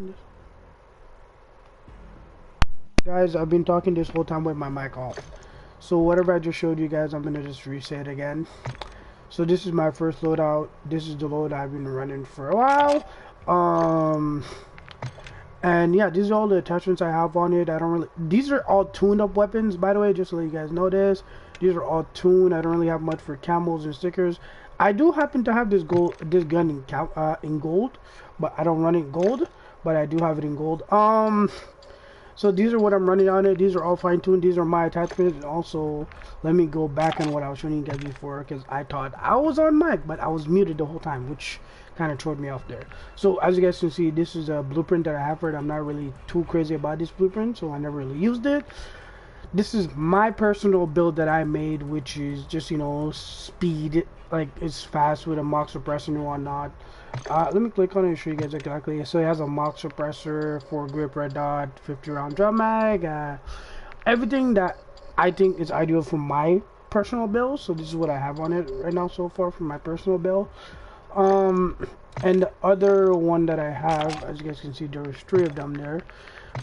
second. Guys, I've been talking this whole time with my mic off. So whatever I just showed you guys, I'm gonna just reset it again. So this is my first loadout. This is the load I've been running for a while. And yeah, these are all the attachments I have on it. I don't really, these are all tuned up weapons, by the way, just to let you guys know this. These are all tuned. I don't really have much for camos and stickers. I do happen to have this gun in gold, but I don't run it in gold, but I do have it in gold. So these are what I'm running on it. These are all fine-tuned. These are my attachments. And also, let me go back on what I was showing you guys before, because I thought I was on mic, but I was muted the whole time, which kind of throwed me off there. So as you guys can see, this is a blueprint that I have for it. I'm not really too crazy about this blueprint, so I never really used it. This is my personal build that I made, which is just, you know, speed, like it's fast with a mock suppressor and whatnot. Let me click on it and show you guys exactly. So it has a mock suppressor, 4 grip red dot, 50 round drum mag, everything that I think is ideal for my personal build. So this is what I have on it right now so far for my personal build. And the other one that I have, as you guys can see, there's 3 of them there,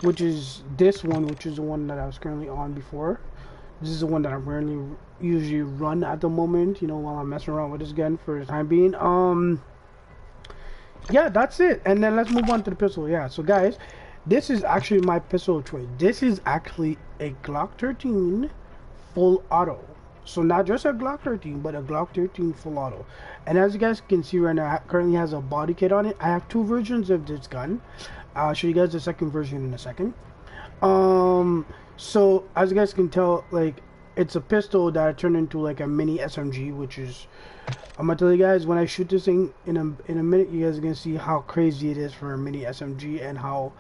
which is this one, which is the one that I was currently on before. This is the one that I usually run at the moment, you know, while I'm messing around with this gun for the time being. Yeah, that's it. And then let's move on to the pistol. Yeah, so guys, this is actually my pistol choice. This is actually a Glock 13 full auto. So not just a Glock 13, but a Glock 13 full auto. And as you guys can see right now, it currently has a body kit on it. I have 2 versions of this gun. I'll show you guys the second version in a second. So as you guys can tell, like, it's a pistol that I turned into like a mini SMG, which is, I'm gonna tell you guys, when I shoot this thing in a minute, you guys are gonna see how crazy it is for a mini SMG and how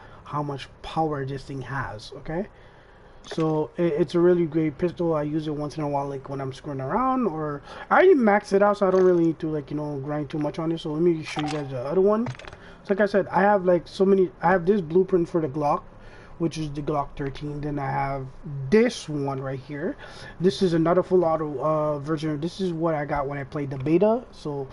much power this thing has. Okay, so it's a really great pistol. I use it once in a while, like when I'm screwing around, or I already maxed it out, so I don't really need to, like, you know, grind too much on it. So let me show you guys the other one. So like I said, I have like so many. I have this blueprint for the Glock, which is the Glock 13. Then I have this one right here. This is another full auto version. This is what I got when I played the beta. So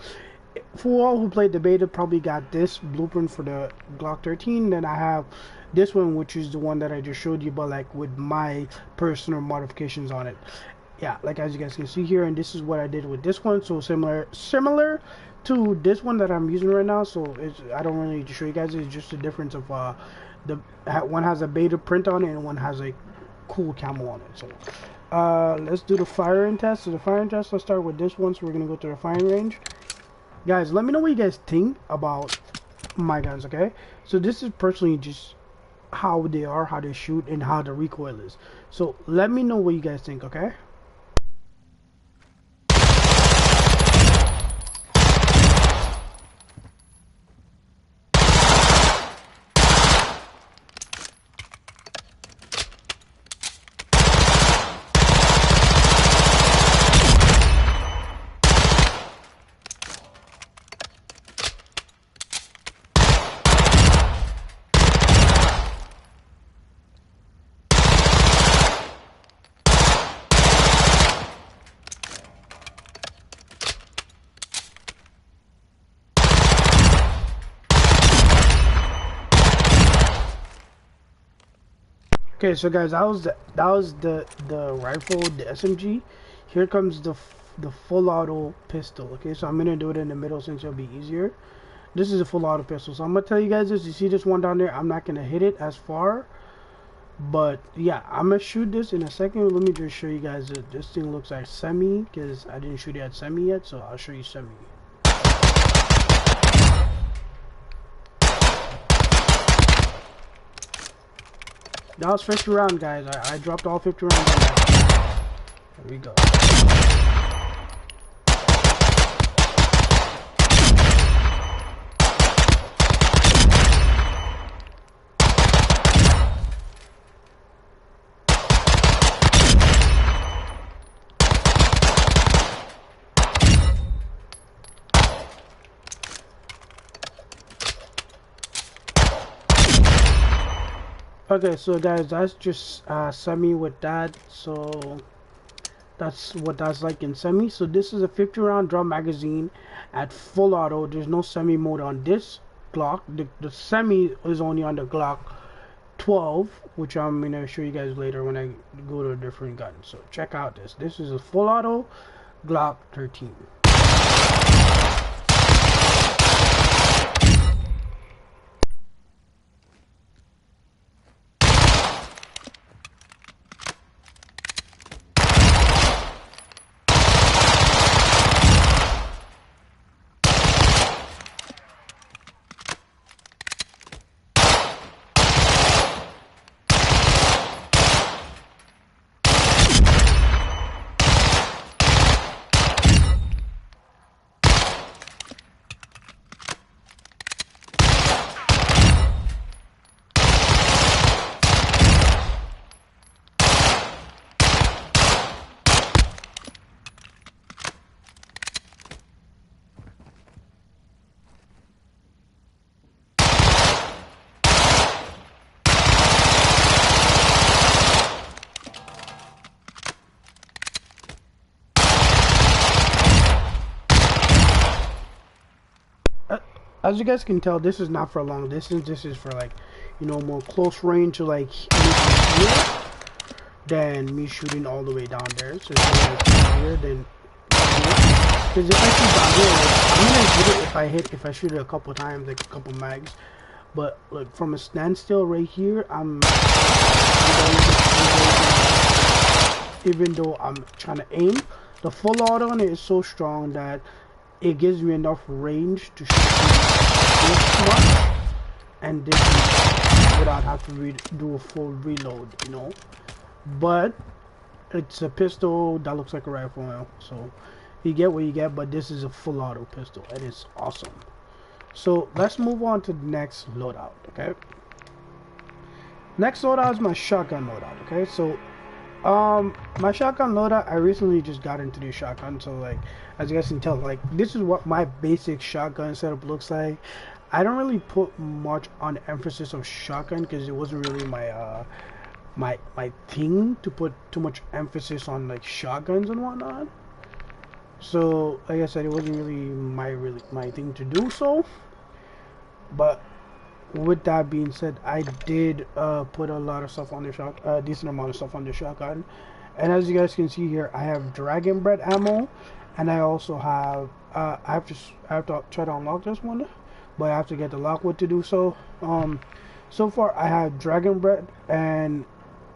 for all who played the beta, probably got this blueprint for the Glock 13. Then I have this one, which is the one that I just showed you, but like with my personal modifications on it. Yeah, like as you guys can see here, and this is what I did with this one. So similar to this one that I'm using right now. So it's, I don't really need to show you guys. It's just the difference of the one has a beta print on it and one has a cool camo on it. So let's do the firing test. So the firing test, let's start with this one. So we're gonna go to the firing range. Guys, let me know what you guys think about my guns. Okay, so this is personally just how they are, how they shoot, and how the recoil is. So let me know what you guys think. Okay. Okay, so guys, that was the rifle, the SMG. Here comes the full auto pistol. Okay, so I'm gonna do it in the middle since it'll be easier. This is a full auto pistol. So I'm gonna tell you guys this. You see this one down there? I'm not gonna hit it as far, but yeah, I'm gonna shoot this in a second. Let me just show you guys that this thing looks like semi, because I didn't shoot it at semi yet. So I'll show you semi. That was 50 round, guys. I dropped all 50 rounds. There we go. Okay, so guys, that's just semi with that. So that's what that's like in semi. So this is a 50 round drum magazine at full auto. There's no semi mode on this Glock. The semi is only on the Glock 12, which I'm gonna show you guys later when I go to a different gun. So check out this. This is a full auto Glock 13. As you guys can tell, this is not for long distance. This is for like, you know, more close range to like here than me shooting all the way down there. So it's like here than because if I shoot down here, like, I'm gonna hit it if I shoot it a couple times, like a couple mags. But like from a standstill right here, even though I'm trying to aim, the full auto on it is so strong that it gives me enough range to shoot this much and this much without having to do a full reload, you know. But it's a pistol that looks like a rifle now, so you get what you get. But this is a full auto pistol and it's awesome. So let's move on to the next loadout. Okay, next loadout is my shotgun loadout. Okay, so my shotgun loadout, I recently just got into the shotgun, so like as you guys can tell, like this is what my basic shotgun setup looks like. I don't really put much on emphasis of shotgun because it wasn't really my my thing to put too much emphasis on like shotguns and whatnot. So like I said, it wasn't really my thing to do so. But with that being said, I did put a lot of stuff on the shotgun, decent amount of stuff on the shotgun. And as you guys can see here, I have dragon bread ammo, and I also have I have to try to unlock this one, but I have to get the lockwood to do so. So far I have dragon bread and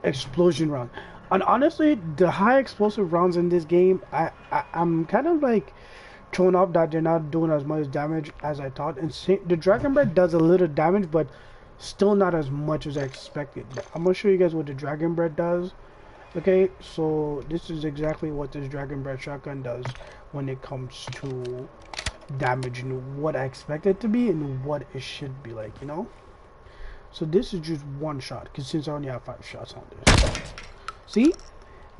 explosion round. And honestly, the high explosive rounds in this game, I'm kind of like thrown off that they're not doing as much damage as I thought. And the dragon bread does a little damage, but still not as much as I expected. I'm gonna show you guys what the dragon bread does. Okay, so this is exactly what this dragon bread shotgun does when it comes to damage and what I expect it to be and what it should be like, you know. So this is just one shot, because since I only have 5 shots on this, see,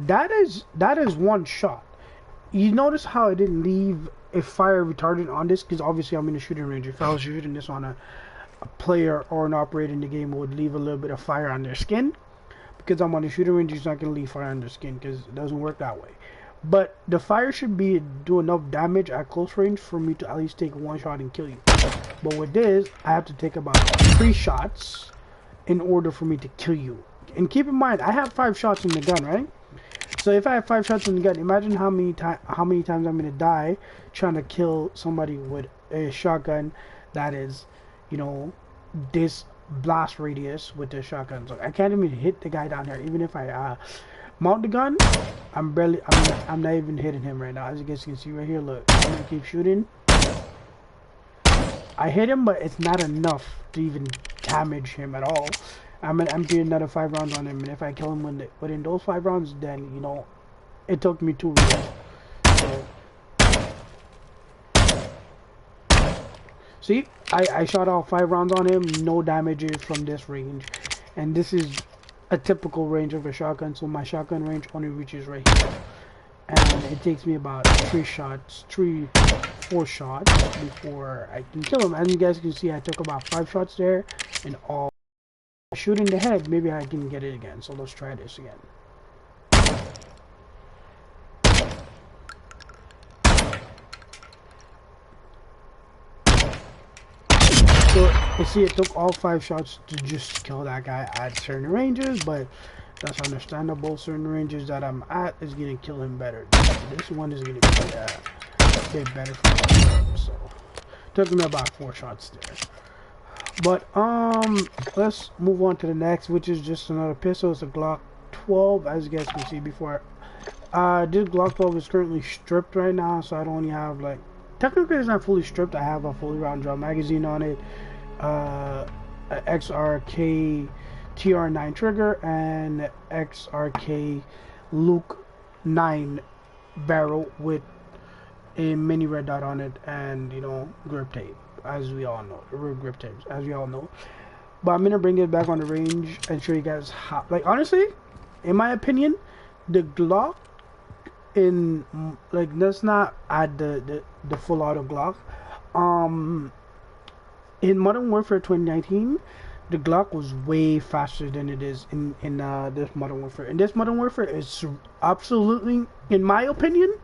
that is one shot. You notice how I didn't leave a fire retardant on this, because obviously I'm in a shooting range. If I was shooting this on a player or an operator in the game, it would leave a little bit of fire on their skin. Because I'm on the shooting range, it's not going to leave fire on their skin, because it doesn't work that way. But the fire should do enough damage at close range for me to at least take one shot and kill you. But with this, I have to take about 3 shots in order for me to kill you. And keep in mind, I have 5 shots in the gun, right? So if I have 5 shots in the gun, imagine how many times I'm going to die trying to kill somebody with a shotgun that is, you know, this blast radius with the shotgun. So I can't even hit the guy down here. Even if I mount the gun, I'm not even hitting him right now. As you guys can see right here, look, I'm gonna keep shooting. I hit him, but it's not enough to even damage him at all. I'm gonna empty another 5 rounds on him, and if I kill him within those 5 rounds, then, you know, it took me 2 rounds. So, see, I shot out 5 rounds on him, no damages from this range. And this is a typical range of a shotgun, so my shotgun range only reaches right here. And it takes me about 4 shots before I can kill him. And you guys can see I took about 5 shots there, and all shooting the head, maybe I can get it again. So let's try this again. So You see, it took all 5 shots to just kill that guy at certain ranges, but that's understandable. Certain ranges that I'm at is gonna kill him better. This one is gonna be a bit better for him, so took me about 4 shots there. But let's move on to the next, which is just another pistol. It's a Glock 12, as you guys can see before. This Glock 12 is currently stripped right now, so I don't only have, like, technically it's not fully stripped. I have a fully round drum magazine on it, a XRK TR9 trigger, and XRK Luke 9 barrel with a mini red dot on it, and, you know, grip tape, as we all know, grip tapes, as we all know. But I'm gonna bring it back on the range and show you guys how, like, honestly, in my opinion, the Glock in, like, let's not add the full auto Glock. In Modern Warfare 2019, the Glock was way faster than it is in this Modern Warfare. And this Modern Warfare is absolutely, in my opinion,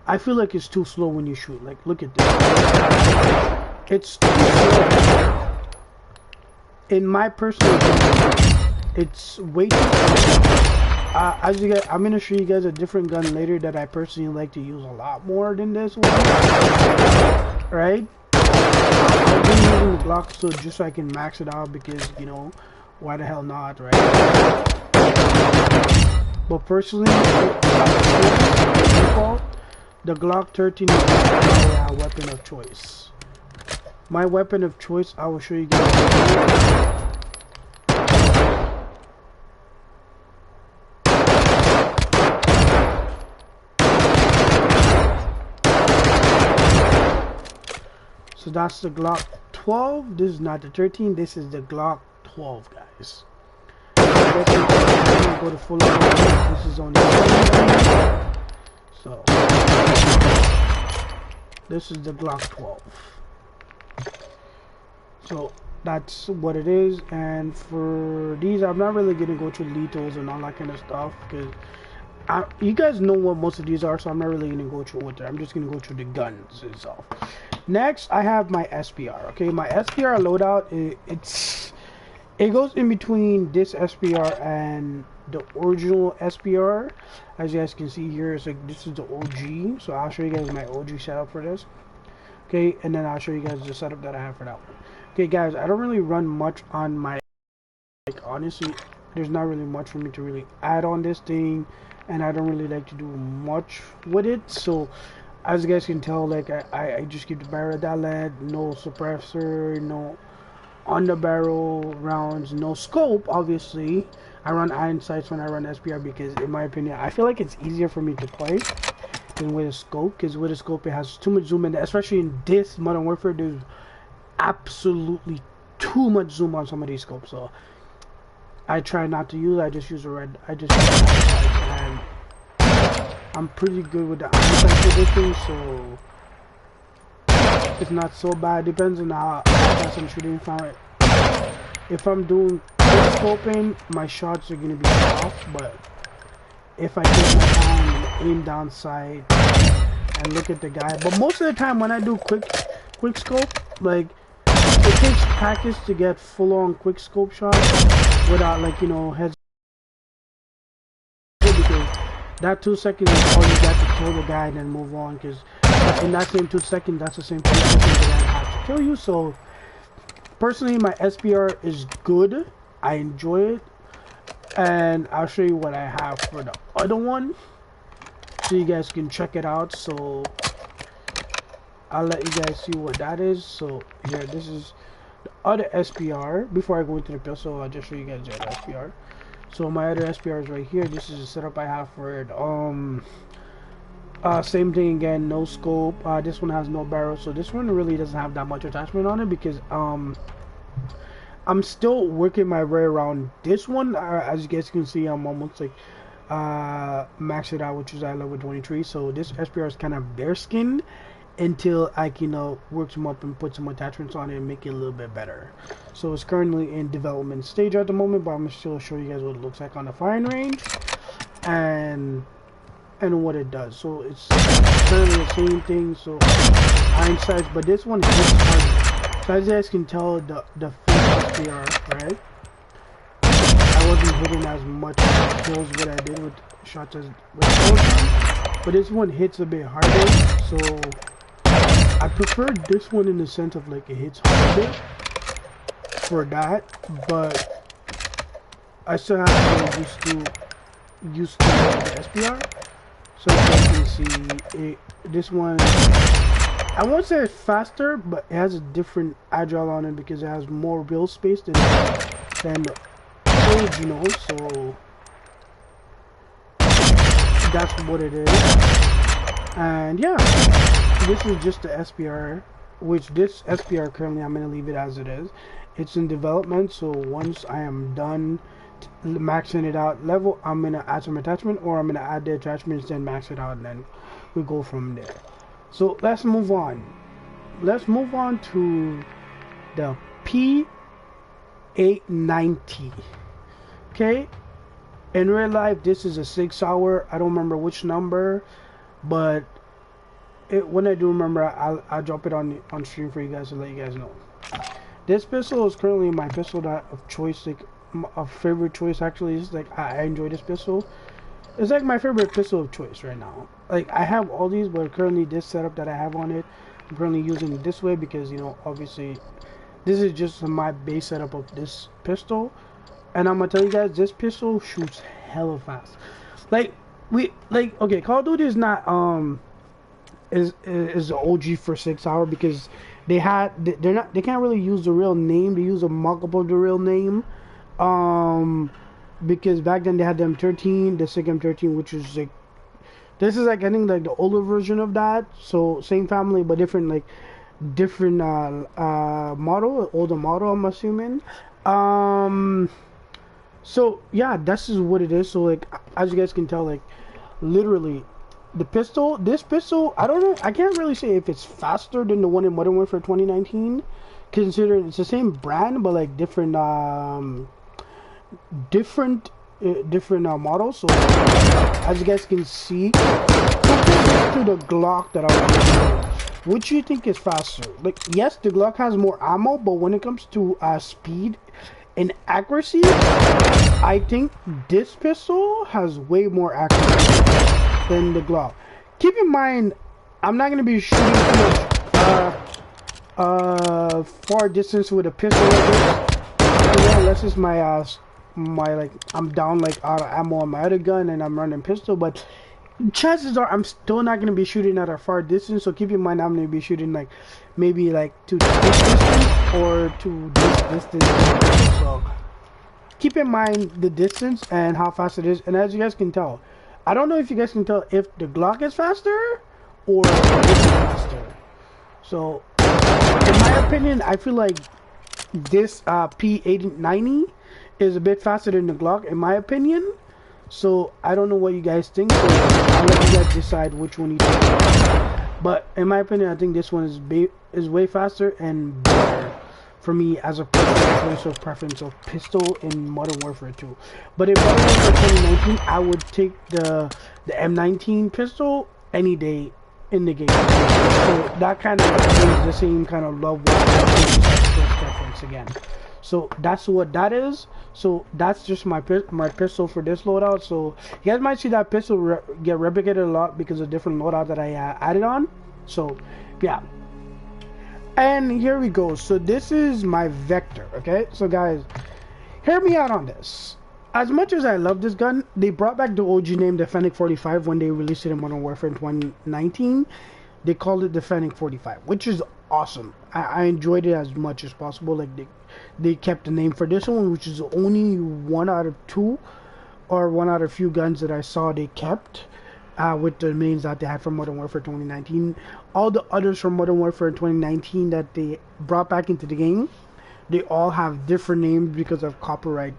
I feel like it's too slow when you shoot. Like, look at this. It's too slow. In my personal opinion, it's way too slow. As you guys, I'm gonna show you guys a different gun later that I personally like to use a lot more than this one. Right? I've been using the Glock so just so I can max it out because, you know, why the hell not, right? But personally, the Glock 13 is my weapon of choice. My weapon of choice, I will show you guys. So that's the Glock 12. This is not the 13. This is the Glock 12, guys. Go to full auto. This is on the 17. So this is the Glock 12. So that's what it is. And for these, I'm not really gonna go through lethals and all that kind of stuff because you guys know what most of these are. So I'm not really gonna go through what I'm just gonna go through the guns itself. Next, I have my SPR. Okay, my SPR loadout, it goes in between this SPR and the original SPR. As you guys can see here, it's like this is the OG. So I'll show you guys my OG setup for this. Okay, and then I'll show you guys the setup that I have for that one. Okay, guys, I don't really run much on my, like, honestly, there's not really much for me to really add on this thing, and I don't really like to do much with it. So as you guys can tell, like, I just keep the barrel that lead, no suppressor, no on the barrel rounds, no scope. Obviously, I run iron sights when I run SPR because, in my opinion, I feel like it's easier for me to play than with a scope. Because with a scope, it has too much zoom in, especially in this Modern Warfare. There's absolutely too much zoom on some of these scopes. So I try not to use it. I just use a red. I just use and I'm pretty good with the iron for this thing, so it's not so bad. Depends on how fast I'm shooting. If I'm doing quick scoping, my shots are gonna be off. But if I take my time and aim down sight and look at the guy, but most of the time when I do quick scope, like, it takes practice to get full on quick scope shots without, like, you know, heads. Because that 2 seconds is all you got to kill the guy and then move on, because in that same 2 seconds, that's the same 2 seconds the guy has to kill you. So personally, my SPR is good. I enjoy it, and I'll show you what I have for the other one so you guys can check it out. So I'll let you guys see what that is. So here, this is the other SPR. Before I go into the pistol, I'll just show you guys the other SPR. So my other SPR is right here. This is the setup I have for it. Same thing again, no scope. This one has no barrel, so this one really doesn't have that much attachment on it because I'm still working my way around this one. As you guys can see, I'm almost like maxed it out, which is at level 23. So this SPR is kind of bare skinned until I can work some up and put some attachments on it and make it a little bit better. So it's currently in development stage at the moment, but I'm gonna still show you guys what it looks like on the firing range and what it does. So it's currently the same thing. So iron sights, but this one is harder. So as you guys can tell, the SPR, right? I wasn't hitting as much kills what I did with shots as with OG, but this one hits a bit harder, so I prefer this one in the sense of like it hits harder for that, but I still have to get used to the SPR. So as you can see, this one, I won't say it's faster, but it has a different agile on it because it has more wheel space than the original, so that's what it is. And yeah, this is just the SPR, which this SPR currently I'm going to leave it as it is. It's in development, so once I am done maxing it out level, I'm going to add some attachment, or I'm going to add the attachments, then max it out, and then we go from there. So let's move on. Let's move on to the P.9. Okay, in real life this is a 6 hour, I don't remember which number, but when I do remember, I'll drop it on stream for you guys to let you guys know. This pistol is currently my pistol of choice, like a favorite choice actually. It's like I enjoy this pistol. It's like my favorite pistol of choice right now. Like I have all these, but currently this setup that I have on it, I'm currently using it this way because, you know, obviously this is just my base setup of this pistol. And I'm gonna tell you guys, this pistol shoots hella fast. Okay, Call of Duty is not is the OG for 6 hour because they can't really use the real name. They use a mock-up of the real name. Because back then they had the M13, the SIG M13, which is like, this is like I think like the older version of that. So same family but different model, older model I'm assuming. So yeah, this is what it is. So like as you guys can tell, like literally this pistol, I don't know, I can't really say if it's faster than the one in Modern Warfare 2019, considering it's the same brand but like different models. So as you guys can see, compared to the Glock that I was using, which you think is faster? Like yes, the Glock has more ammo, but when it comes to speed and accuracy, I think this pistol has way more accuracy than the Glock. Keep in mind, I'm not gonna be shooting too much far distance with a pistol like this. Unless it's my like I'm down like out of ammo on my other gun and I'm running pistol, but chances are I'm still not gonna be shooting at a far distance. So keep in mind, I'm gonna be shooting like maybe like to this distance or to this distance. So keep in mind the distance and how fast it is. And as you guys can tell, I don't know if you guys can tell if the Glock is faster or this is faster. So in my opinion, I feel like this P.9 is a bit faster than the Glock in my opinion. So I don't know what you guys think, so I'll let you guys decide which one you think. But in my opinion, I think this one is way faster and better for me as a personal preference of pistol in Modern Warfare 2. But in Modern Warfare 2019, I would take the M19 pistol any day in the game. So that kind of is the same kind of love preference again. So that's what that is. So that's just my pistol for this loadout. So you guys might see that pistol get replicated a lot because of different loadout that I added on. So yeah, and here we go. So this is my Vector. Okay, so guys, hear me out on this. As much as I love this gun, they brought back the OG name, the Fennec 45, when they released it in Modern Warfare in 2019. They called it the Fennec 45, which is awesome. I enjoyed it as much as possible. Like they kept the name for this one, which is only one out of few guns that I saw they kept with the names that they had from Modern Warfare 2019. All the others from Modern Warfare 2019 that they brought back into the game, they all have different names because of copyright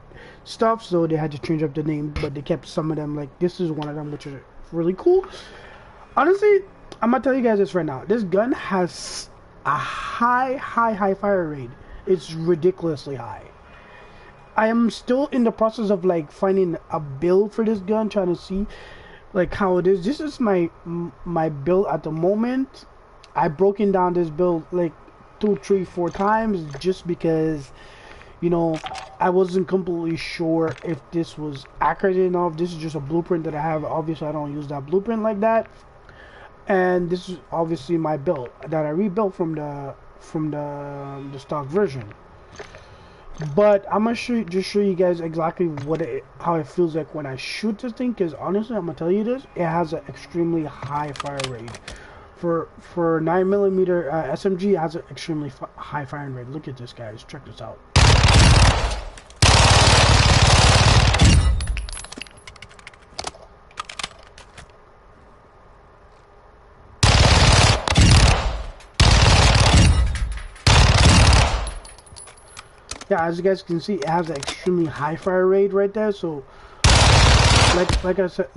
stuff, so they had to change up the name, but they kept some of them. Like this is one of them, which is really cool. Honestly, I'm gonna tell you guys this right now. This gun has a high fire rate. It's ridiculously high. I am still in the process of like finding a build for this gun, trying to see like how it is. This is my build at the moment. I've broken down this build like 2, 3, 4 times just because you know, I wasn't completely sure if this was accurate enough. This is just a blueprint that I have. Obviously, I don't use that blueprint like that. And this is obviously my build that I rebuilt from the stock version. But I'm gonna just show you guys exactly how it feels like when I shoot this thing. Because honestly, I'm gonna tell you this: it has an extremely high fire rate. For 9mm SMG, it has an extremely high firing rate. Look at this, guys. Check this out. Yeah, as you guys can see, it has an extremely high fire rate right there. So, like I said,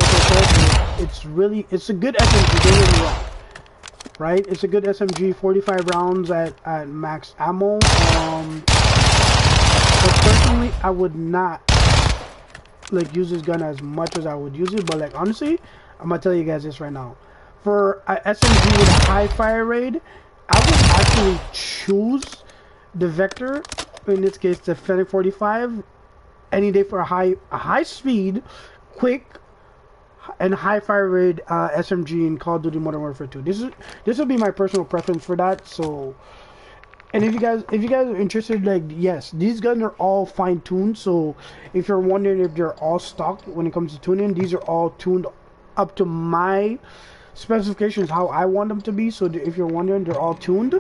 it's a good SMG. Don't get me wrong, right? It's a good SMG. 45 rounds at max ammo. But personally, I would not like use this gun as much as I would use it. But like honestly, I'm gonna tell you guys this right now. For an SMG with a high fire rate, I would actually choose the Vector. In this case, the Fennec 45, any day for a high speed, quick, and high fire rate SMG in Call of Duty Modern Warfare 2. This will be my personal preference for that. So, and if you guys are interested, like yes, these guns are all fine tuned. So if you're wondering if they're all stock when it comes to tuning, these are all tuned up to my specifications, how I want them to be. So if you're wondering, they're all tuned.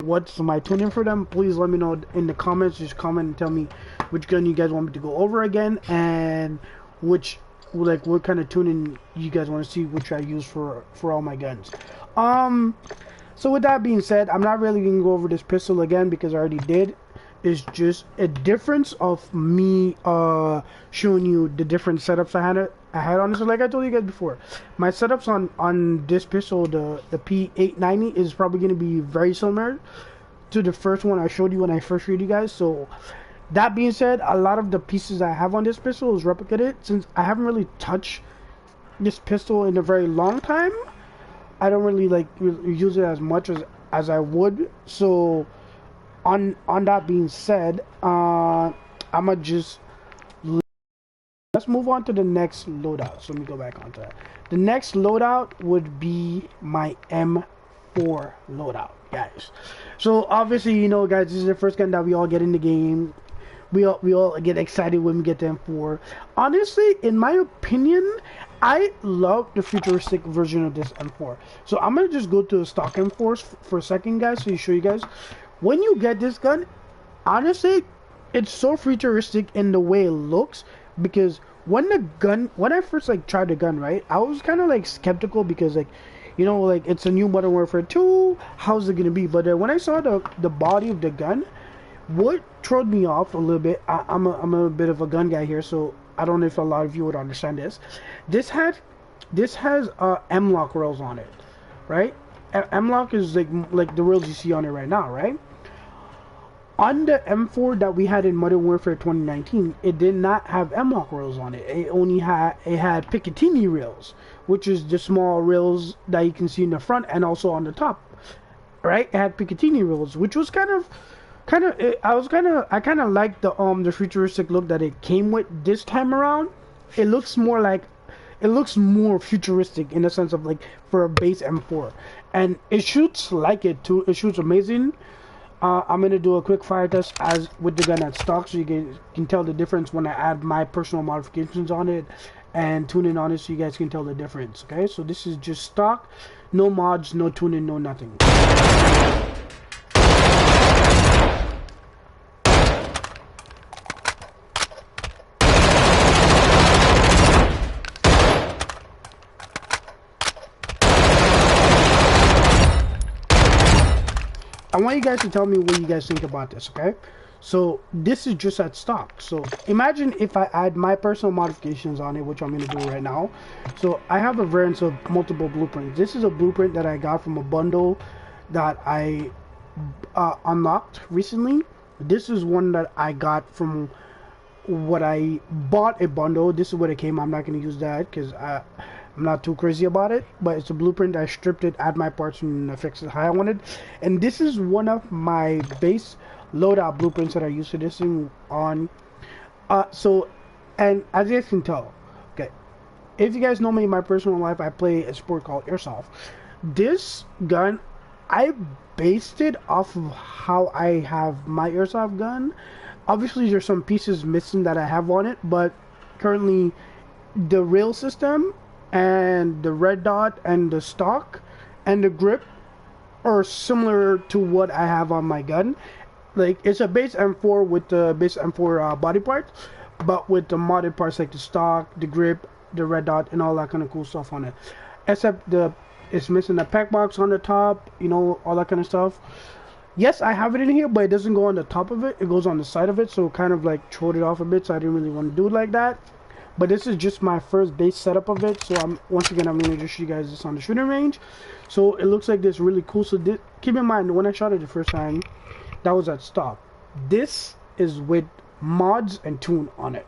What's my tuning for them? Please let me know in the comments. Just comment and tell me which gun you guys want me to go over again, and what kind of tuning you guys want to see, which I use for all my guns. So with that being said, I'm not really gonna go over this pistol again because I already did. It's just a difference of me showing you the different setups I had on this. So like I told you guys before, my setups on this pistol, the P.9 is probably going to be very similar to the first one I showed you when I first showed you guys. So that being said, a lot of the pieces I have on this pistol is replicated. Since I haven't really touched this pistol in a very long time, I don't really like use it as much as I would. So on that being said, I'ma just let's move on to the next loadout. So let me go back onto that. The next loadout would be my M4 loadout, guys. So obviously, you know, guys, this is the first gun that we all get in the game. We all get excited when we get to M4. Honestly, in my opinion, I love the futuristic version of this M4. So I'm gonna just go to the stock M4 for a second, guys, so you show you guys. When you get this gun, honestly, it's so futuristic in the way it looks. Because when I first like tried the gun, right, I was kind of like skeptical because like, you know, like it's a new Modern Warfare 2, how's it gonna be? But when I saw the body of the gun, what threw me off a little bit, I'm a bit of a gun guy here, so I don't know if a lot of you would understand this. This has M-lock rails on it, right? M-lock is like the rails you see on it right now, right? On the M4 that we had in Modern Warfare 2019, it did not have M-lock rails on it. It had Picatinny rails, which is the small rails that you can see in the front and also on the top, right? It had Picatinny rails, which was I kind of liked the futuristic look that it came with this time around. It looks more futuristic in the sense of like for a base M4, and it shoots like it too. It shoots amazing. I'm gonna do a quick fire test as with the gun at stock, so you can tell the difference when I add my personal modifications on it and tuning on it, so you guys can tell the difference. Okay, so this is just stock, no mods, no tuning, no nothing. I want you guys to tell me what you guys think about this, okay? So this is just at stock. So imagine if I add my personal modifications on it, which I'm going to do right now. So I have a variance of multiple blueprints. This is a blueprint that I got from a bundle that I unlocked recently. This is one that I got from what I bought a bundle. This is what it came. I'm not going to use that because I'm not too crazy about it, but it's a blueprint. I stripped it, add my parts, and fix it how I wanted. And this is one of my base loadout blueprints that I use for this thing on. And as you guys can tell, okay, if you guys know me in my personal life, I play a sport called airsoft. This gun, I based it off of how I have my airsoft gun. Obviously, there's some pieces missing that I have on it, but currently, the rail system and the red dot and the stock and the grip are similar to what I have on my gun. Like, it's a base M4 with the base M4 body parts, but with the modded parts like the stock, the grip, the red dot, and all that kind of cool stuff on it. Except it's missing the pack box on the top, you know, all that kind of stuff. Yes, I have it in here, but it doesn't go on the top of it. It goes on the side of it, so kind of like throwed it off a bit, so I didn't really want to do it like that. But this is just my first base setup of it, so once again, I'm going to just show you guys this on the shooting range. So it looks like this really cool. So keep in mind, when I shot it the first time, that was at stock. This is with mods and tune on it.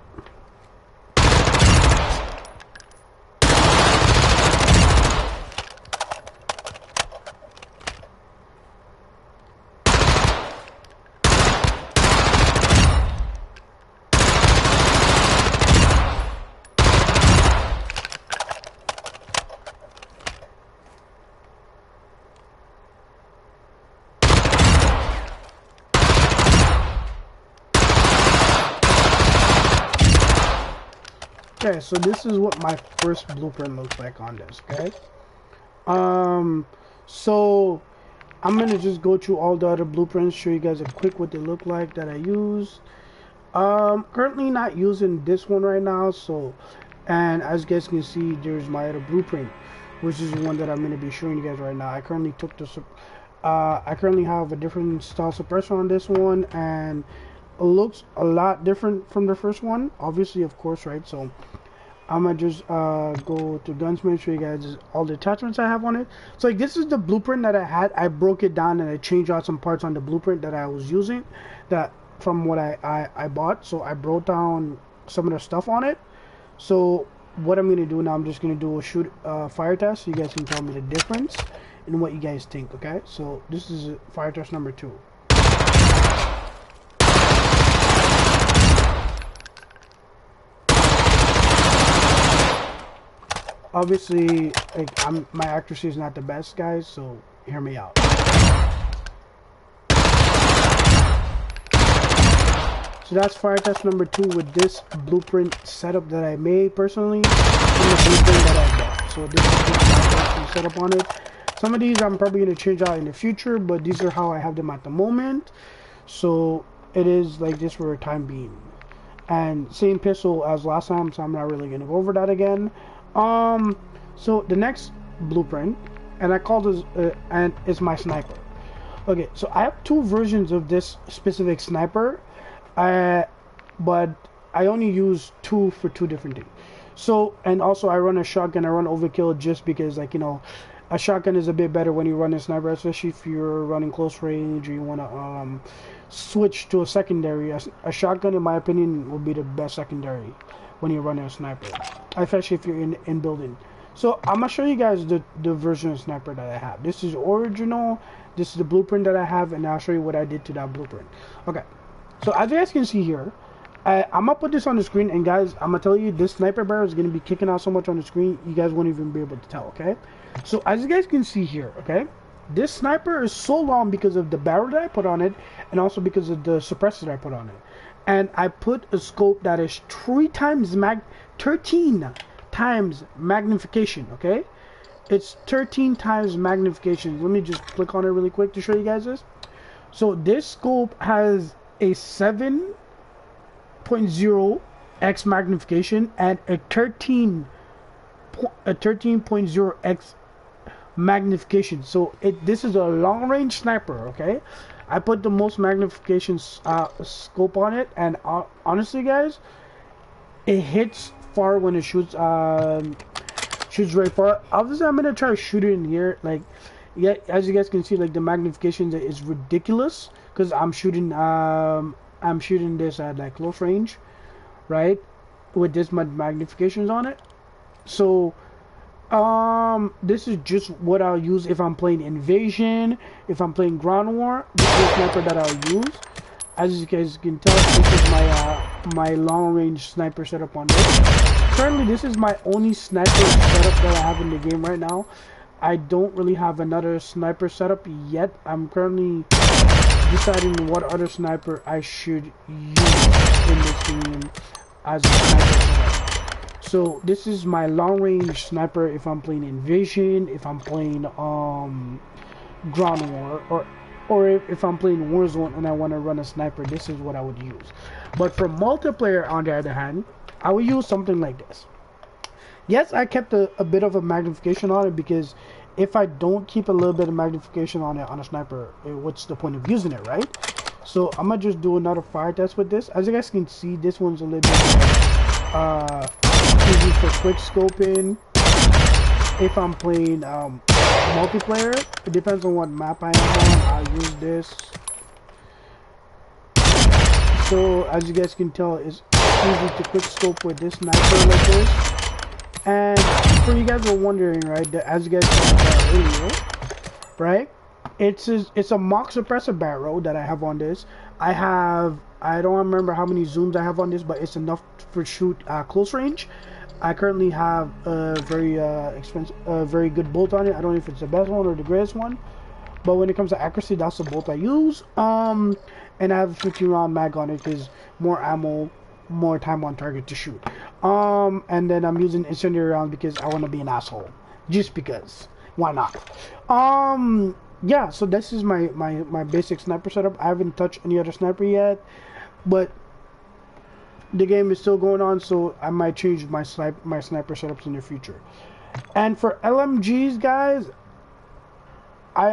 Okay, so this is what my first blueprint looks like on this, okay? So I'm gonna just go through all the other blueprints, show you guys a quick what they look like that I use. Currently not using this one right now, so, and as you guys can see, there's my other blueprint, which is the one that I'm gonna be showing you guys right now. I currently I currently have a different style suppressor on this one, and it looks a lot different from the first one, obviously, of course, right? So I'm gonna just go to gunsmith, show you guys all the attachments I have on it. So like, this is the blueprint that I had. I broke it down and I changed out some parts on the blueprint that I was using, that from what I bought. So I broke down some of the stuff on it. So what I'm gonna do now, I'm just gonna do a fire test, so you guys can tell me the difference and what you guys think. Okay, so this is fire test number 2. Obviously, like, my accuracy is not the best, guys, so hear me out. So that's fire test number 2 with this blueprint setup that I made personally, and the blueprint that I bought. So this is the fire test setup on it. Some of these I'm probably going to change out in the future, but these are how I have them at the moment. So it is like this for a time being. And same pistol as last time, so I'm not really going to go over that again. So the next blueprint, and I call this and it's my sniper. Okay, so I have 2 versions of this specific sniper, but I only use 2 for 2 different things. So, and also I run a shotgun. I run overkill just because, like, you know, a shotgun is a bit better when you run a sniper, especially if you're running close range or you want to switch to a secondary. A shotgun, in my opinion, will be the best secondary when you're running a sniper, especially if you're in building. So I'm gonna show you guys the version of sniper that I have. This is original. This is the blueprint that I have, and I'll show you what I did to that blueprint. Okay, so as you guys can see here, I'm gonna put this on the screen, and guys, I'm gonna tell you, this sniper barrel is gonna be kicking out so much on the screen, you guys won't even be able to tell. Okay, so as you guys can see here, okay, this sniper is so long because of the barrel that I put on it, and also because of the suppressor that I put on it. And I put a scope that is 13 times magnification, okay? It's 13 times magnification. Let me just click on it really quick to show you guys this. So this scope has a 7.0x magnification and a 13.0x magnification. So this is a long range sniper, okay? I put the most magnification scope on it, and honestly, guys, it hits far when it shoots very far. Obviously, I'm gonna try to shoot it in here. Like, yeah, as you guys can see, like, the magnification is ridiculous because I'm shooting this at like close range, right? With this much magnifications on it. So This is just what I'll use if I'm playing Invasion, if I'm playing Ground War. This is the sniper that I'll use. As you guys can tell, this is my long range sniper setup on this. Currently, this is my only sniper setup that I have in the game right now. I don't really have another sniper setup yet. I'm currently deciding what other sniper I should use in this game as a sniper setup. So this is my long range sniper if I'm playing Invasion, if I'm playing Ground War, or if I'm playing Warzone and I want to run a sniper, this is what I would use. But for multiplayer, on the other hand, I would use something like this. Yes, I kept a bit of a magnification on it, because if I don't keep a little bit of magnification on it on a sniper, what's the point of using it, right? So I'm gonna just do another fire test with this. As you guys can see, this one's a little bit easy for quick scoping. If I'm playing multiplayer, it depends on what map I am on. I'll use this. So as you guys can tell, it's easy to quick scope with this sniper like this. And for you guys were wondering, right, that as you guys saw earlier, right, it's a mock suppressor barrel that I have on this. I don't remember how many zooms I have on this, but it's enough for shoot close range. I currently have a very expensive, very good bolt on it. I don't know if it's the best one or the greatest one, but when it comes to accuracy, that's the bolt I use. And I have a 15 round mag on it, because more ammo, more time on target to shoot. And then I'm using incendiary rounds because I want to be an asshole, just because. Why not? Yeah. So this is my basic sniper setup. I haven't touched any other sniper yet, but the game is still going on, so I might change my sniper setups in the future. And for LMGs, guys, I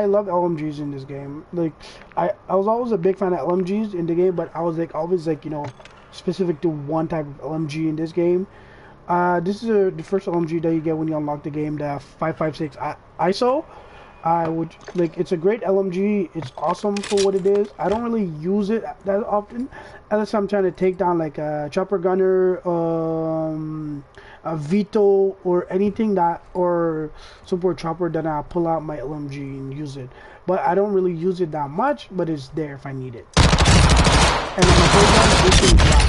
love LMGs in this game. Like, I was always a big fan of LMGs in the game, but I was like always like, you know, specific to one type of LMG in this game. This is the first LMG that you get when you unlock the game, the 5.56 ISO. It's a great LMG. It's awesome for what it is. I don't really use it that often, unless I'm trying to take down like a chopper gunner, a Vito, or anything that, or support chopper, then I'll pull out my LMG and use it. But I don't really use it that much, but it's there if I need it. And then the third one, this is black.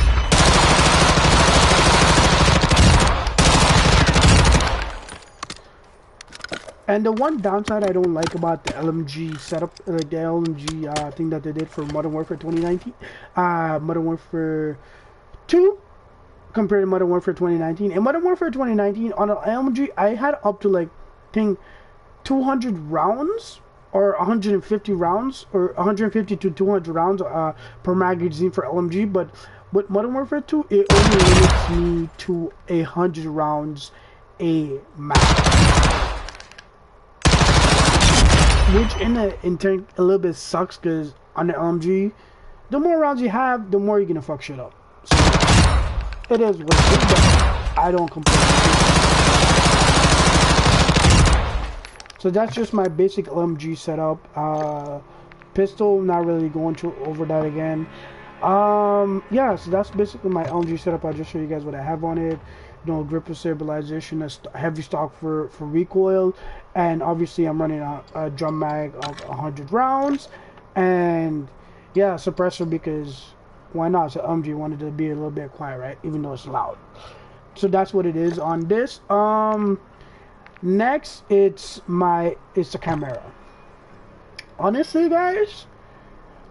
And the one downside I don't like about the LMG setup, like the LMG thing that they did for Modern Warfare 2019, Modern Warfare 2, compared to Modern Warfare 2019. In Modern Warfare 2019, on an LMG, I had up to like, I think, 200 rounds, or 150 rounds, or 150 to 200 rounds per magazine for LMG. But with Modern Warfare 2, it only limits me to 100 rounds a mag. Which in turn a little bit sucks, because on the LMG, the more rounds you have, the more you're gonna fuck shit up. So it is what it is, but I don't complain. So that's just my basic LMG setup. Pistol, not really going over that again. Yeah, so that's basically my LMG setup. I'll just show you guys what I have on it. You know, grip stabilization, a heavy stock for recoil, and obviously I'm running a drum mag of 100 rounds, and yeah, suppressor, because why not? So LMG wanted to be a little bit quiet, right? Even though it's loud. So that's what it is on this. Next, it's the camera. Honestly, guys,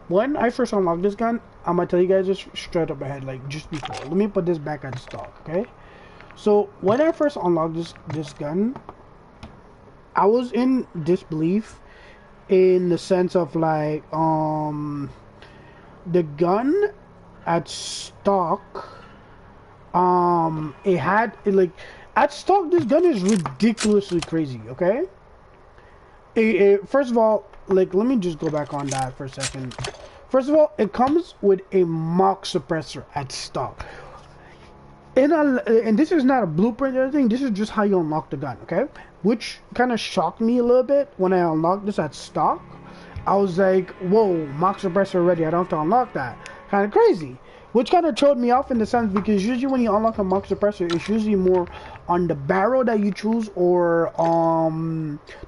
when I first unlocked this gun, I'm gonna tell you guys this straight up ahead, like just before. Let me put this back at stock, okay? So when I first unlocked this gun, I was in disbelief, in the sense of like the gun at stock, at stock, this gun is ridiculously crazy, okay? First of all, like, let me just go back on that for a second. First of all, it comes with a mock suppressor at stock. And this is not a blueprint or anything, this is just how you unlock the gun, okay? Which kind of shocked me a little bit when I unlocked this at stock. I was like, whoa, mock suppressor already, I don't have to unlock that. Kind of crazy. which kind of throwed me off in the sense because usually when you unlock a mock suppressor, it's usually more on the barrel that you choose or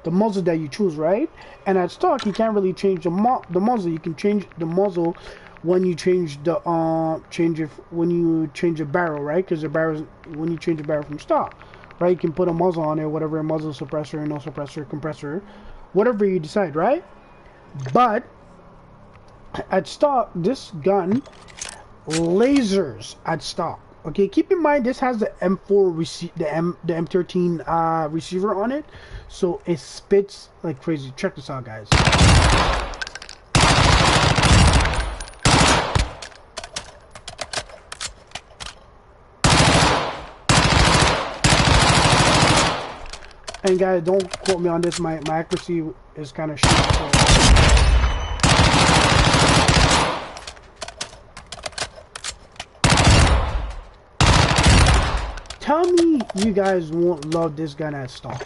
the muzzle that you choose, right? And at stock, you can't really change the muzzle. You can change the muzzle when you change the when you change the barrel, right? Because the barrel, when you change the barrel from stock, right? You can put a muzzle on it, whatever, muzzle, suppressor, no suppressor, compressor, whatever you decide, right? But at stock, this gun lasers at stock. Okay, keep in mind this has the M4 the M13 receiver on it, so it spits like crazy. Check this out, guys. And guys, don't quote me on this. My accuracy is kind of shit. So. Tell me you guys won't love this gun at stock.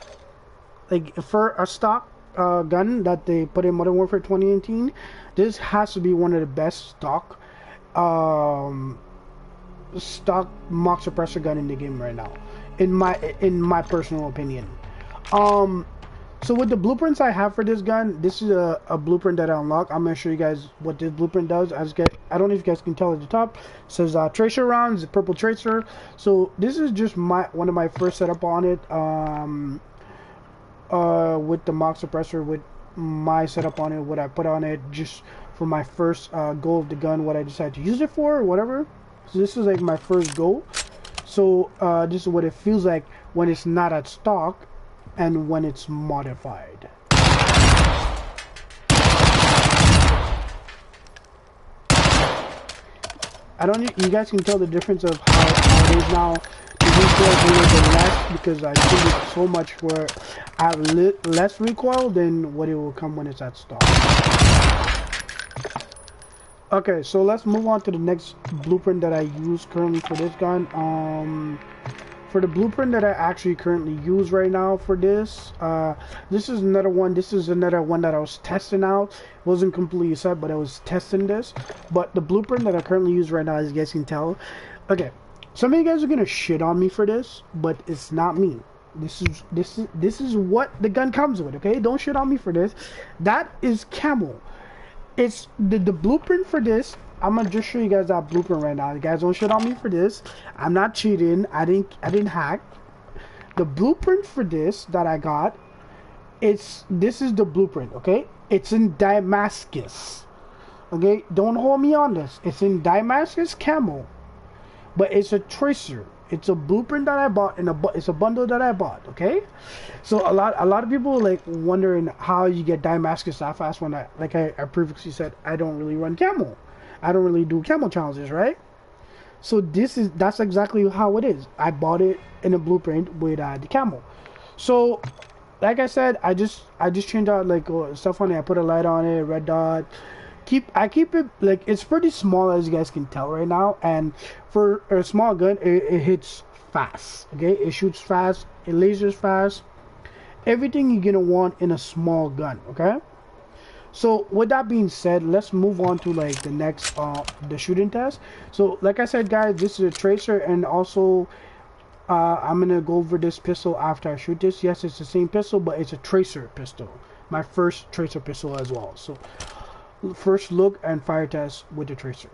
Like, for a stock gun that they put in Modern Warfare 2018, this has to be one of the best stock mock suppressor gun in the game right now, in my personal opinion. So with the blueprints I have for this gun, this is a blueprint that I unlocked. I'm gonna show you guys what this blueprint does. I don't know if you guys can tell at the top, it says tracer rounds, the purple tracer. So this is just one of my first setup on it, with the mock suppressor, with my setup on it, what I put on it, just for my first go of the gun, what I decided to use it for, or whatever. So this is like my first go. So this is what it feels like when it's not at stock and when it's modified. You guys can tell the difference of how it is now. The recoil is a little bit less because I think it's so much where I have less recoil than what it will come when it's at stock. Okay, so let's move on to the next blueprint that I use currently for this gun. For the blueprint that I actually currently use right now for this, this is another one. This is another one that I was testing out. It wasn't completely set, but I was testing this. But the blueprint that I currently use right now, as you guys can tell, okay, some of you guys are gonna shit on me for this, but it's not me. This is what the gun comes with. Okay, don't shit on me for this. That is camo. It's the blueprint for this. I'm gonna just show you guys that blueprint right now. You guys don't shit on me for this. I'm not cheating. I didn't hack. The blueprint for this that I got, this is the blueprint, okay? It's in Damascus. Okay? Don't hold me on this. It's in Damascus camo. But it's a tracer. It's a blueprint that I bought, and it's a bundle that I bought, okay? So a lot of people like wondering how you get Damascus that fast when I previously said I don't really run camo. I don't really do camo challenges, right? So that's exactly how it is. I bought it in a blueprint with the camo. So, like I said, I just changed out like stuff on it. I put a light on it, red dot. I keep it like it's pretty small, as you guys can tell right now. And for a small gun, it hits fast. Okay, it shoots fast, it lasers fast. Everything you're gonna want in a small gun. Okay. So with that being said, let's move on to like the next the shooting test. So like I said, guys, this is a tracer, and also I'm gonna go over this pistol after I shoot this. Yes, it's the same pistol, but it's a tracer pistol, my first tracer pistol as well. So first look and fire test with the tracer.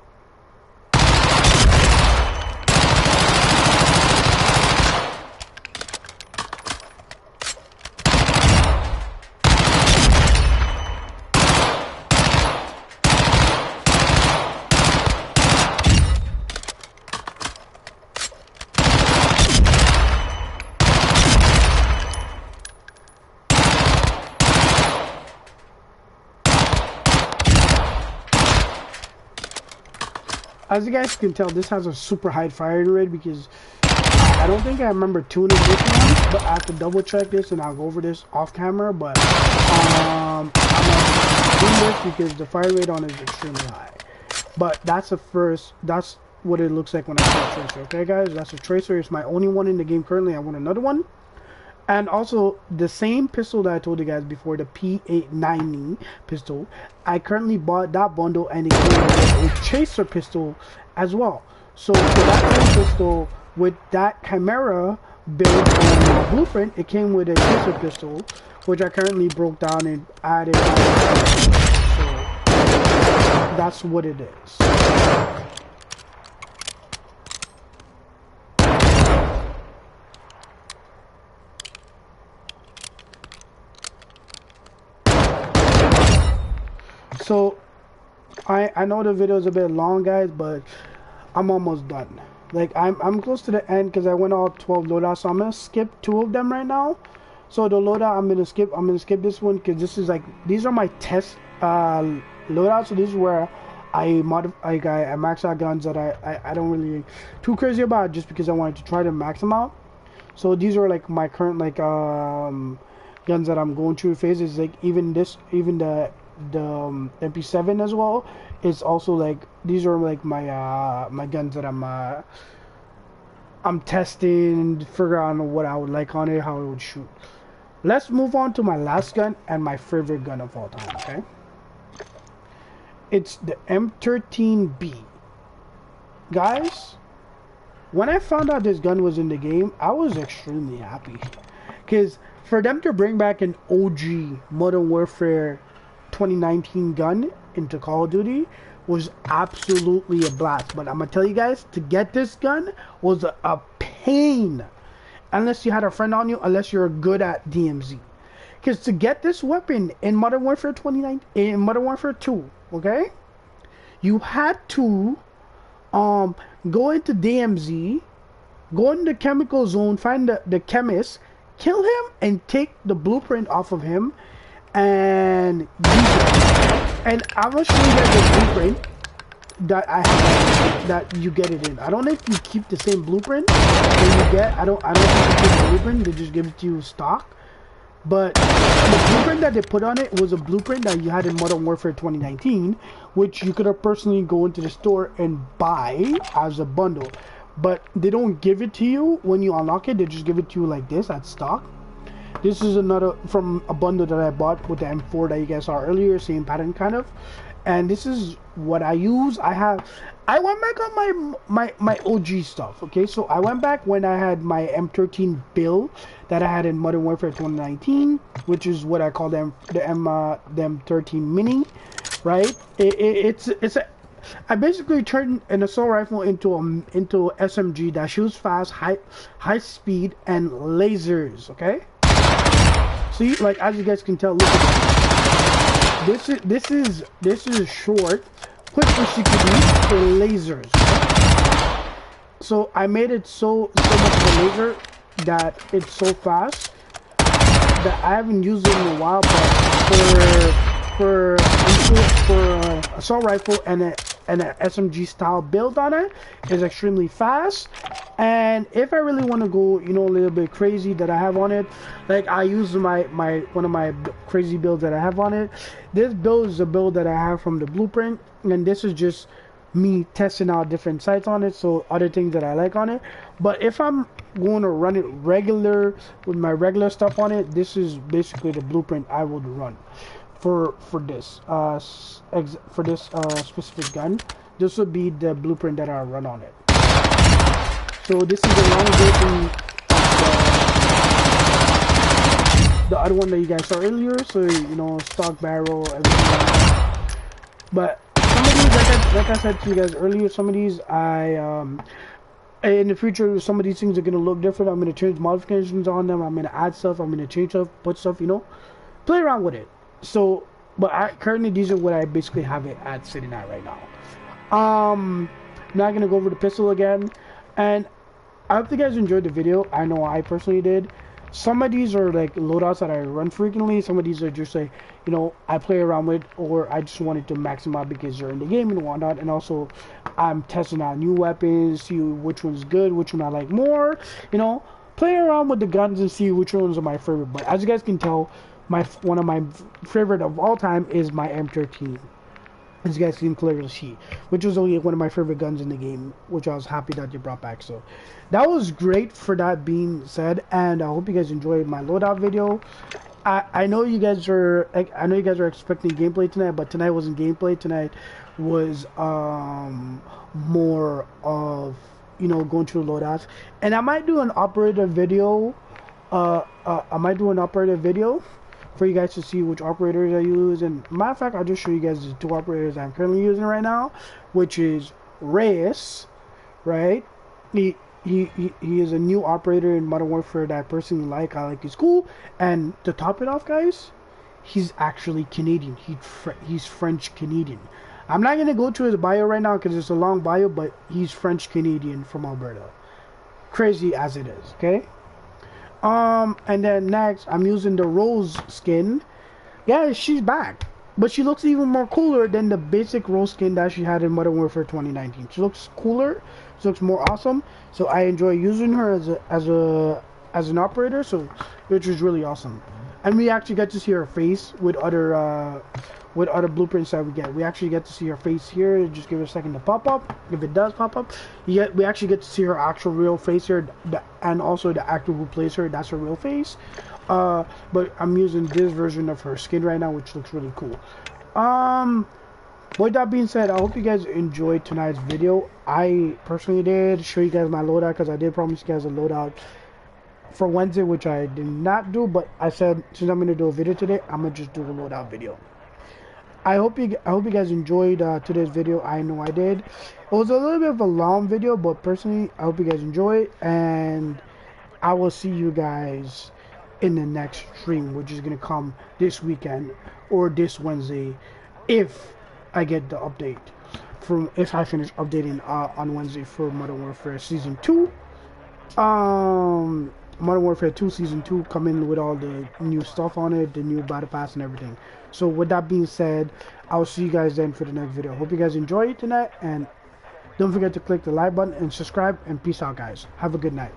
As you guys can tell, this has a super high firing rate because I don't think I remember tuning this one, but I have to double check this and I'll go over this off camera. But I'm not doing this because the fire rate on it is extremely high. But that's what it looks like when I shoot a tracer. Okay, guys, that's a tracer. It's my only one in the game currently. I want another one. And also the same pistol that I told you guys before, the P.9 pistol, I currently bought that bundle and it came with a chaser pistol as well. So for that same pistol with that Chimera build on my blueprint, it came with a chaser pistol, which I currently broke down and added. So that's what it is. So I know the video is a bit long, guys, but I'm almost done. Like I'm close to the end because I went all 12 loadouts, so I'm gonna skip 2 of them right now. So the loadout I'm gonna skip this one because this is like, these are my test loadouts. So this is where I max out guns that I don't really too crazy about, just because I wanted to try to max them out. So these are like my current like guns that I'm going through phases. Like even the MP7 as well. It's also like, these are like my my guns that I'm testing, figure out what I would like on it, how it would shoot. Let's move on to my last gun and my favorite gun of all time. Okay, it's the M13B. Guys, when I found out this gun was in the game, I was extremely happy, because for them to bring back an OG Modern Warfare 2019 gun into Call of Duty was absolutely a blast. But I'm gonna tell you guys, to get this gun was a pain, unless you had a friend on you, unless you're good at DMZ. Because to get this weapon in Modern Warfare 2019, in Modern Warfare 2, okay, you had to go into DMZ, go in the chemical zone, find the chemist, kill him, and take the blueprint off of him, and use it. And I'm gonna show you guys the blueprint that I have, that you get it in. I don't know if you keep the same blueprint that you get. I don't think you keep the blueprint, they just give it to you stock. But the blueprint that they put on it was a blueprint that you had in Modern Warfare 2019, which you could have personally go into the store and buy as a bundle. But they don't give it to you when you unlock it, they just give it to you like this at stock. This is another from a bundle that I bought with the M4 that you guys saw earlier, same pattern kind of. And this is what I use. I went back on my OG stuff. Okay, so I went back when I had my M13 build that I had in Modern Warfare 2019, which is what I call the M13 Mini, right? I basically turned an assault rifle into SMG that shoots fast, high speed, and lasers. Okay. See, like, as you guys can tell, look at this. This is short, quick CQB for lasers. So I made it so much of a laser that it's so fast that I haven't used it in a while. But for assault rifle and an SMG style build on it is extremely fast. And if I really want to go, you know, a little bit crazy that I have on it, like I use one of my crazy builds that I have on it. This build is a build that I have from the blueprint, and this is just me testing out different sites on it, so other things that I like on it. But if I'm going to run it regular with my regular stuff on it, this is basically the blueprint I would run for this specific gun. This would be the blueprint that I run on it. So this is a long version of the other one that you guys saw earlier. So, you know, stock barrel, everything like that. But some of these, like I said to you guys earlier, some of these in the future, some of these things are gonna look different. I'm gonna change modifications on them. I'm gonna add stuff. I'm gonna change stuff, put stuff. You know, play around with it. So, but currently these are what I basically have it at sitting at right now. I'm not gonna go over the pistol again, and I hope you guys enjoyed the video. I know I personally did. Some of these are like loadouts that I run frequently. Some of these are just like, you know, I play around with, or I just wanted to max them out because they're in the game and whatnot. And also, I'm testing out new weapons, see which one's good, which one I like more. You know, play around with the guns and see which ones are my favorite. But as you guys can tell, one of my favorite of all time is my M13. as you guys can clearly see, which was only one of my favorite guns in the game, which I was happy that they brought back. So that was great for that being said, and I hope you guys enjoyed my loadout video. I know you guys are expecting gameplay tonight, but tonight wasn't gameplay. Tonight was more of, you know, going through loadouts, and I might do an operator video. I might do an operator video for you guys to see which operators I use. And matter of fact, I'll just show you guys the two operators I'm currently using right now, which is Reyes, right? He is a new operator in Modern Warfare that I personally like. I like his cool. And to top it off, guys, he's actually Canadian. He's French Canadian. I'm not gonna go to his bio right now because it's a long bio, but he's French Canadian from Alberta. Crazy as it is, okay? And then next, I'm using the Rose skin. Yeah, she's back, but she looks even more cooler than the basic Rose skin that she had in Modern Warfare 2019. She looks cooler. She looks more awesome. So I enjoy using her as an operator. So which is really awesome. And we actually get to see her face with other blueprints that we get. We actually get to see her face here. Just give it a second to pop up. If it does pop up, we actually get to see her actual real face here, and also the actor who plays her. That's her real face. But I'm using this version of her skin right now, which looks really cool. With that being said, I hope you guys enjoyed tonight's video. I personally did show you guys my loadout because I did promise you guys a loadout for Wednesday, which I did not do. But I said since I'm gonna do a video today, I'm gonna just do a loadout video. I hope you guys enjoyed today's video. I know I did. It was a little bit of a long video, but personally, I hope you guys enjoy it, and I will see you guys in the next stream, which is gonna come this weekend or this Wednesday, if I get the update if I finish updating on Wednesday for Modern Warfare Season 2. Modern Warfare 2 Season 2 coming with all the new stuff on it, the new battle pass and everything. So with that being said, I'll see you guys then for the next video. Hope you guys enjoy it tonight, and don't forget to click the like button and subscribe, and peace out, guys. Have a good night.